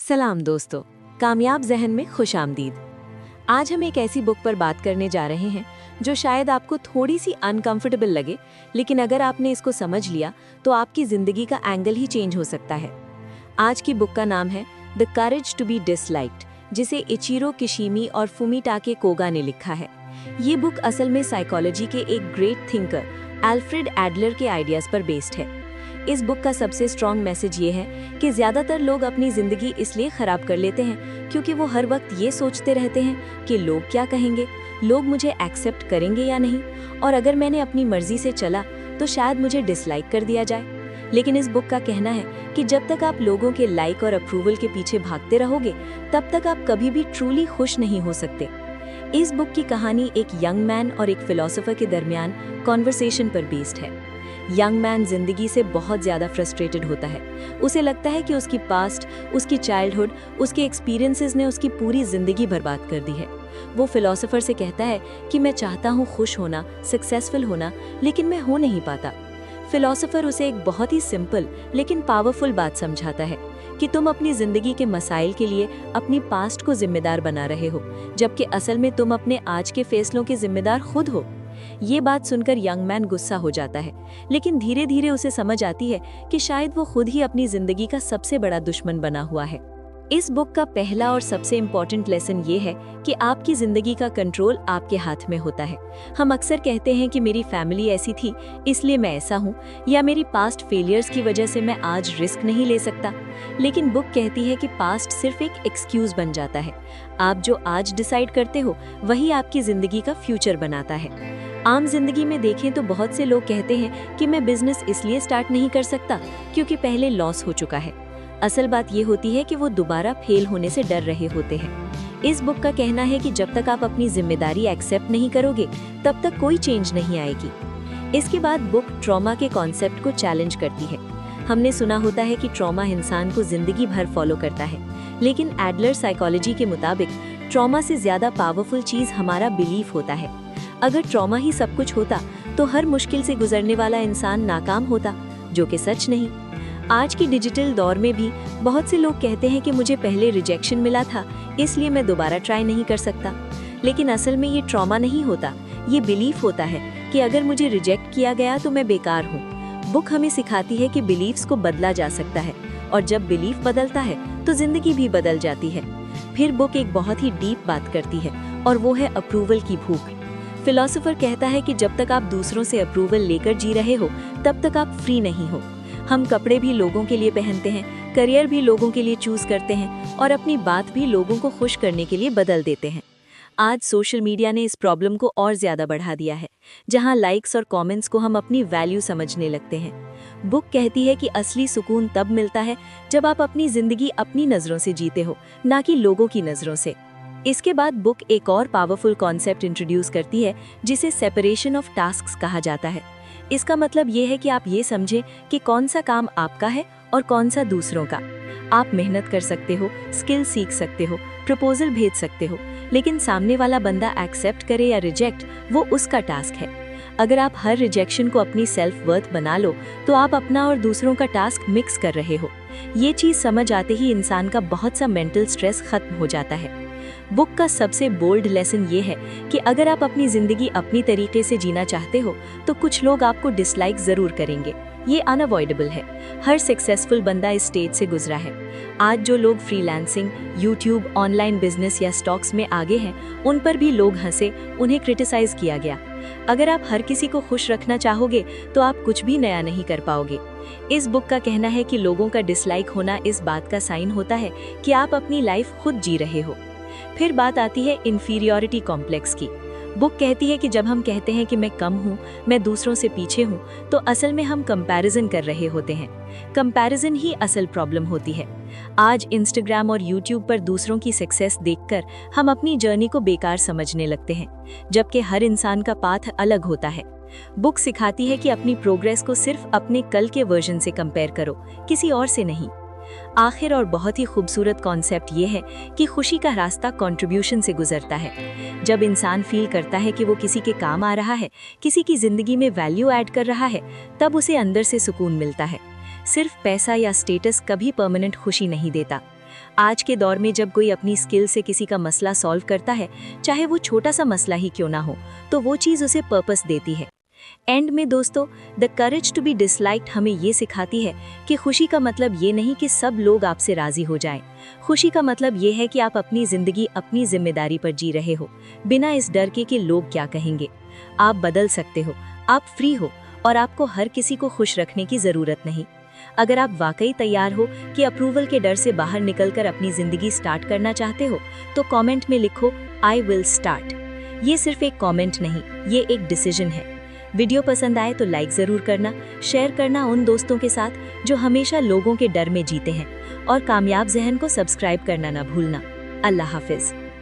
सलाम दोस्तों, कामयाब जहन में खुश आमदीद। आज हम एक ऐसी बुक पर बात करने जा रहे हैं जो शायद आपको थोड़ी सी अनकंफर्टेबल लगे, लेकिन अगर आपने इसको समझ लिया तो आपकी जिंदगी का एंगल ही चेंज हो सकता है। आज की बुक का नाम है the courage to be disliked, जिसे इचिरो किशिमी और फुमिटाके कोगा ने लिखा है। ये बुक असल में साइकोलॉजी के एक ग्रेट थिंकर अल्फ्रेड एडलर के आइडियाज पर बेस्ड है। इस बुक का सबसे स्ट्रॉन्ग मैसेज ये है कि ज़्यादातर लोग अपनी ज़िंदगी इसलिए ख़राब कर लेते हैं क्योंकि वो हर वक्त ये सोचते रहते हैं कि लोग क्या कहेंगे, लोग मुझे एक्सेप्ट करेंगे या नहीं, और अगर मैंने अपनी मर्ज़ी से चला तो शायद मुझे डिसलाइक कर दिया जाए। लेकिन इस बुक का कहना है कि जब तक आप लोगों के लाइक और अप्रूवल के पीछे भागते रहोगे तब तक आप कभी भी ट्रूली खुश नहीं हो सकते। इस बुक की कहानी एक यंग मैन और एक फिलोसोफर के दरमियान कॉन्वर्सेशन पर बेस्ड है। यंग मैन जिंदगी से बहुत ज़्यादा फ्रस्ट्रेटेड होता है। उसे लगता है कि उसकी पास्ट, उसकी चाइल्डहुड, उसके एक्सपीरियंसेस ने उसकी पूरी ज़िंदगी बर्बाद कर दी है। वो फिलोसोफर से कहता है कि मैं चाहता हूँ खुश होना, सक्सेसफुल होना, लेकिन मैं हो नहीं पाता। फिलोसोफर उसे एक बहुत ही सिंपल लेकिन पावरफुल बात समझाता है कि तुम अपनी ज़िंदगी के मसाइल के लिए अपनी पास्ट को जिम्मेदार बना रहे हो, जबकि असल में तुम अपने आज के फैसलों के जिम्मेदार खुद हो। ये बात सुनकर यंग मैन गुस्सा हो जाता है, लेकिन धीरे धीरे उसे समझ आती है कि शायद वो खुद ही अपनी जिंदगी का सबसे बड़ा दुश्मन बना हुआ है। इस बुक का पहला और सबसे इम्पोर्टेंट लेसन ये है कि आपकी जिंदगी का कंट्रोल आपके हाथ में होता है। हम अक्सर कहते हैं कि मेरी फैमिली ऐसी थी इसलिए मैं ऐसा हूँ, या मेरी पास्ट फेलियर्स की वजह से मैं आज रिस्क नहीं ले सकता। लेकिन बुक कहती है कि पास्ट सिर्फ एक एक्सक्यूज बन जाता है। आप जो आज डिसाइड करते हो वही आपकी जिंदगी का फ्यूचर बनाता है। आम जिंदगी में देखें तो बहुत से लोग कहते हैं कि मैं बिजनेस इसलिए स्टार्ट नहीं कर सकता क्योंकि पहले लॉस हो चुका है। असल बात ये होती है कि वो दोबारा फेल होने से डर रहे होते हैं। इस बुक का कहना है कि जब तक आप अपनी जिम्मेदारी एक्सेप्ट नहीं करोगे तब तक कोई चेंज नहीं आएगी। इसके बाद बुक ट्रॉमा के कॉन्सेप्ट को चैलेंज करती है। हमने सुना होता है कि ट्रॉमा इंसान को जिंदगी भर फॉलो करता है, लेकिन एडलर साइकोलॉजी के मुताबिक ट्रॉमा से ज्यादा पावरफुल चीज हमारा बिलीफ होता है। अगर ट्रॉमा ही सब कुछ होता तो हर मुश्किल से गुजरने वाला इंसान नाकाम होता, जो कि सच नहीं। आज की डिजिटल दौर में भी बहुत से लोग कहते हैं कि मुझे पहले रिजेक्शन मिला था इसलिए मैं दोबारा ट्राई नहीं कर सकता। लेकिन असल में ये ट्रॉमा नहीं होता, ये बिलीफ होता है कि अगर मुझे रिजेक्ट किया गया तो मैं बेकार हूँ। बुक हमें सिखाती है कि बिलीफ्स को बदला जा सकता है, और जब बिलीफ बदलता है तो जिंदगी भी बदल जाती है। फिर बुक एक बहुत ही डीप बात करती है, और वो है अप्रूवल की भूख। फिलोसोफर कहता है कि जब तक आप दूसरों से अप्रूवल लेकर जी रहे हो तब तक आप फ्री नहीं हो। हम कपड़े भी लोगों के लिए पहनते हैं, करियर भी लोगों के लिए चूज करते हैं, और अपनी बात भी लोगों को खुश करने के लिए बदल देते हैं। आज सोशल मीडिया ने इस प्रॉब्लम को और ज्यादा बढ़ा दिया है, जहां लाइक्स और कमेंट्स को हम अपनी वैल्यू समझने लगते हैं। बुक कहती है कि असली सुकून तब मिलता है जब आप अपनी जिंदगी अपनी नजरों से जीते हो, ना कि लोगों की नजरों से। इसके बाद बुक एक और पावरफुल कॉन्सेप्ट इंट्रोड्यूस करती है जिसे सेपरेशन ऑफ टास्क्स कहा जाता है। इसका मतलब ये है कि आप ये समझें कि कौन सा काम आपका है और कौन सा दूसरों का। आप मेहनत कर सकते हो, स्किल सीख सकते हो, प्रपोजल भेज सकते हो, लेकिन सामने वाला बंदा एक्सेप्ट करे या रिजेक्ट, वो उसका टास्क है। अगर आप हर रिजेक्शन को अपनी सेल्फ वर्थ बना लो तो आप अपना और दूसरों का टास्क मिक्स कर रहे हो। ये चीज समझ आते ही इंसान का बहुत सा मेंटल स्ट्रेस खत्म हो जाता है। बुक का सबसे बोल्ड लेसन ये है कि अगर आप अपनी जिंदगी अपनी तरीके से जीना चाहते हो तो कुछ लोग आपको डिसलाइक जरूर करेंगे। ये अनअवॉइडेबल है। हर सक्सेसफुल बंदा इस स्टेज से गुजरा है। आज जो लोग फ्रीलांसिंग, यूट्यूब, ऑनलाइन बिजनेस या स्टॉक्स में आगे हैं, उन पर भी लोग हंसे, उन्हें क्रिटिसाइज किया गया। अगर आप हर किसी को खुश रखना चाहोगे तो आप कुछ भी नया नहीं कर पाओगे। इस बुक का कहना है कि लोगों का डिसलाइक होना इस बात का साइन होता है कि आप अपनी लाइफ खुद जी रहे हो। फिर बात आती है इंफीरियरिटी कॉम्प्लेक्स की। बुक कहती है कि जब हम कहते हैं कि मैं कम हूँ, मैं दूसरों से पीछे हूँ, तो असल में हम कंपैरिजन कर रहे होते हैं। कंपैरिजन ही असल प्रॉब्लम होती है। आज इंस्टाग्राम और यूट्यूब पर दूसरों की सक्सेस देखकर हम अपनी जर्नी को बेकार समझने लगते हैं, जबकि हर इंसान का पाथ अलग होता है। बुक सिखाती है कि अपनी प्रोग्रेस को सिर्फ अपने कल के वर्जन से कंपेयर करो, किसी और से नहीं। आखिर और बहुत ही खूबसूरत कॉन्सेप्ट ये है कि खुशी का रास्ता कंट्रीब्यूशन से गुजरता है। जब इंसान फील करता है कि वो किसी के काम आ रहा है, किसी की जिंदगी में वैल्यू ऐड कर रहा है, तब उसे अंदर से सुकून मिलता है। सिर्फ पैसा या स्टेटस कभी परमानेंट खुशी नहीं देता। आज के दौर में जब कोई अपनी स्किल से किसी का मसला सॉल्व करता है, चाहे वो छोटा सा मसला ही क्यों ना हो, तो वो चीज़ उसे पर्पस देती है। एंड में दोस्तों, the courage to be disliked हमें ये सिखाती है कि खुशी का मतलब ये नहीं कि सब लोग आपसे राजी हो जाएं। खुशी का मतलब ये है कि आप अपनी जिंदगी अपनी जिम्मेदारी पर जी रहे हो, बिना इस डर के कि लोग क्या कहेंगे। आप बदल सकते हो, आप फ्री हो, और आपको हर किसी को खुश रखने की जरूरत नहीं। अगर आप वाकई तैयार हो कि अप्रूवल के डर से बाहर निकलकर अपनी जिंदगी स्टार्ट करना चाहते हो, तो कमेंट में लिखो आई विल स्टार्ट। ये सिर्फ एक कमेंट नहीं, ये एक डिसीजन है। वीडियो पसंद आए तो लाइक जरूर करना, शेयर करना उन दोस्तों के साथ जो हमेशा लोगों के डर में जीते हैं, और कामयाब जहन को सब्सक्राइब करना ना भूलना। अल्लाह हाफिज।